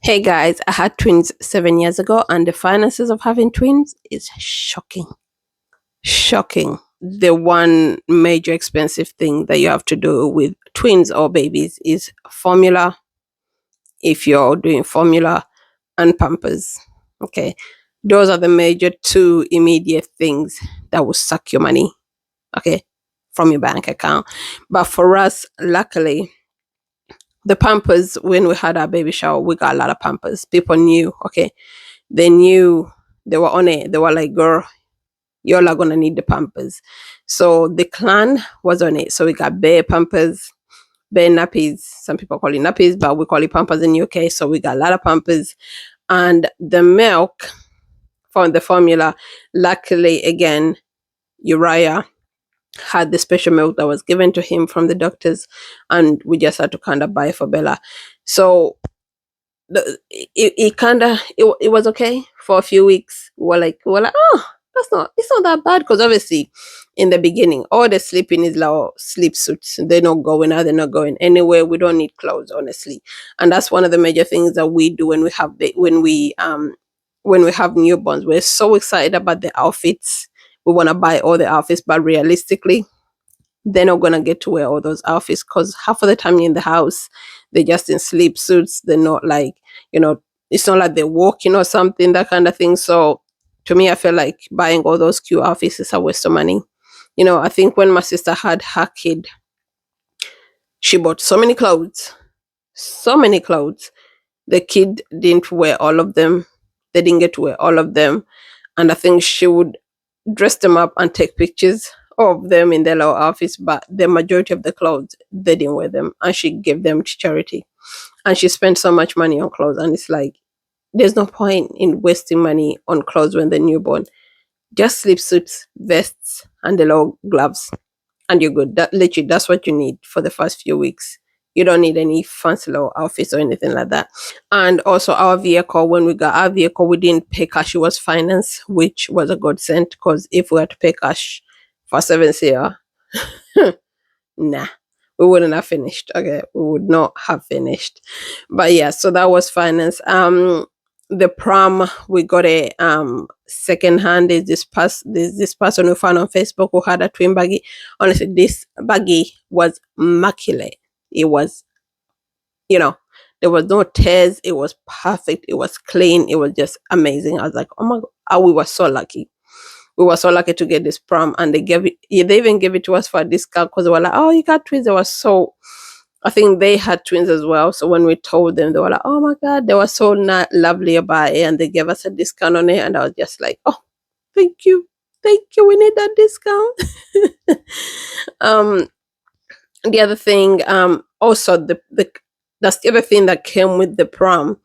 Hey guys, I had twins 7 years ago, and the finances of having twins is shocking. Shocking. The one major expensive thing that you have to do with twins or babies is formula, if you're doing formula, and pampers. Okay. Those are the major two immediate things that will suck your money, okay, from your bank account. But for us, luckily, the pampers, when we had our baby shower, we got a lot of pampers. People knew, okay, they knew, they were on it. They were like, girl, y'all are gonna need the pampers. So the clan was on it. So we got bare pampers, bare nappies. Some people call it nappies, but we call it pampers in UK. So we got a lot of pampers. And the milk from the formula, luckily again, Uriah had the special milk that was given to him from the doctors, and we just had to kind of buy for Bella. So it kind of it was okay for a few weeks. We were like, oh, it's not that bad, because obviously in the beginning all the sleeping is like, oh, sleep suits, they're not going out, they're not going anywhere, we don't need clothes, honestly. And that's one of the major things that we do when we have when we have newborns. We're so excited about the outfits, we want to buy all the outfits, but realistically they're not gonna get to wear all those outfits, because half of the time you're in the house, they're just in sleep suits. They're not like, you know, it's not like they're walking or something, that kind of thing. So to me, I feel like buying all those cute outfits is a waste of money. I think when my sister had her kid, she bought so many clothes, so many clothes. The kid didn't wear all of them. They didn't get to wear all of them. And I think she would dress them up and take pictures of them in their little outfits, but the majority of the clothes, they didn't wear them. And she gave them to charity. And she spent so much money on clothes. And it's like, there's no point in wasting money on clothes when they're newborn. Just sleep suits, vests, and the little gloves, and you're good. That's what you need for the first few weeks. You don't need any fancy little outfits or anything like that. And also our vehicle, when we got our vehicle, we didn't pay cash, it was finance, which was a godsend, because if we had to pay cash for 7 year, nah, we wouldn't have finished. Okay, we would not have finished. But yeah, so that was finance. The prom, we got a second hand. Is this person who found on Facebook who had a twin buggy. Honestly, this buggy was immaculate. It was, you know, there was no tears, it was perfect, it was clean, it was just amazing. I was like, oh my god, we were so lucky. We were so lucky to get this prom, and they gave it, yeah, they even gave it to us for a discount, because they were like, oh, you got twins. They were so, I think they had twins as well. So when we told them, they were like, oh my god, they were so not lovely about it, and they gave us a discount on it. And I was just like, oh, thank you, thank you, we need that discount. um the other thing, also the that's the other thing that came with the prom.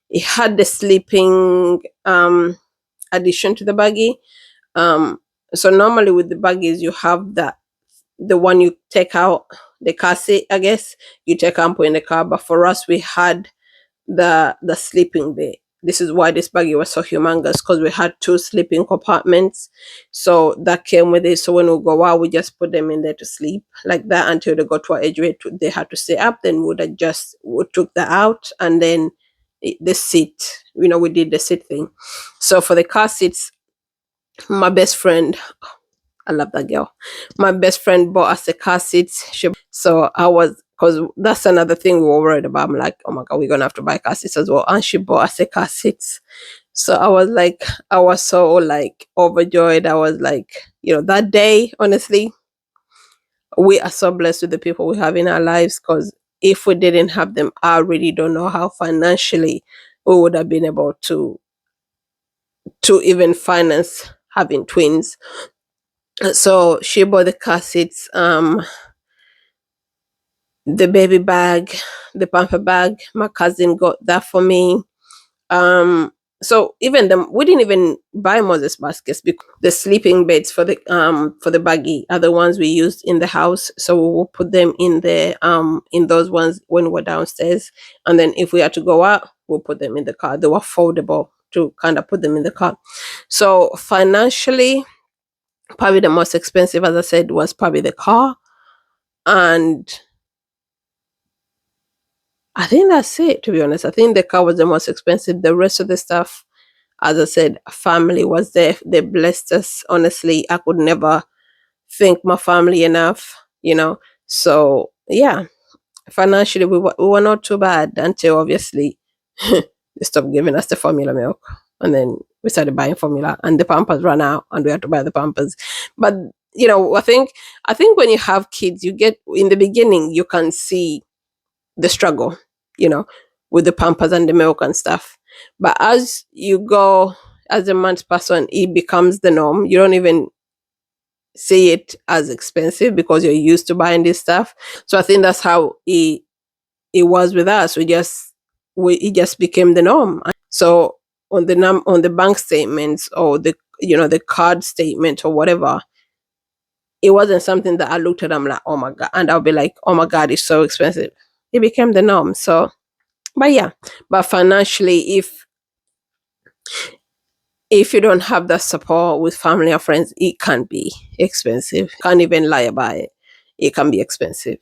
It had the sleeping addition to the buggy. um so normally with the buggies you have that, the one you take out, the car seat, I guess, you take and put in the car. But for us, we had the sleeping bit. This is why this buggy was so humongous, because we had two sleeping compartments. So that came with it. So when we go out, we just put them in there to sleep like that until they got to our age where they had to stay up. Then we took that out, and then the seat, we did the seat thing. So for the car seats, my best friend, I love that girl. My best friend bought us the car seats. So I was, because that's another thing we were worried about. I'm like, oh my god, we're gonna have to buy car seats as well. And she bought us the car seats. So I was so like overjoyed. I was like, that day, honestly, we are so blessed with the people we have in our lives. Because if we didn't have them, I really don't know how financially we would have been able to even finance having twins. So she bought the car seats, the baby bag, the pamper bag. My cousin got that for me. So even we didn't even buy Moses baskets, because the sleeping beds for the buggy are the ones we used in the house. So we will put them in those ones when we're downstairs, and then if we had to go out, we'll put them in the car. They were foldable to kind of put them in the car. So financially, probably the most expensive, as I said, was probably the car. And I think that's it, to be honest. I think the car was the most expensive. The rest of the stuff, as I said, family was there. They blessed us. Honestly, I could never thank my family enough, you know. So yeah, financially we were not too bad until obviously they stopped giving us the formula milk, and then we started buying formula, and the Pampers ran out, and we had to buy the Pampers. But I think when you have kids, you get in the beginning you can see the struggle, you know, with the Pampers and the milk and stuff. But as you go, as the months pass on, it becomes the norm. You don't even see it as expensive because you're used to buying this stuff. So I think that's how it was with us. It just became the norm. So on the bank statements or the card statement or whatever, it wasn't something that I looked at. I'm like, oh my god, and I'll be like, oh my god, it's so expensive. It became the norm. So, but yeah, but financially, if you don't have that support with family or friends, it can be expensive. Can't even lie about it. It can be expensive.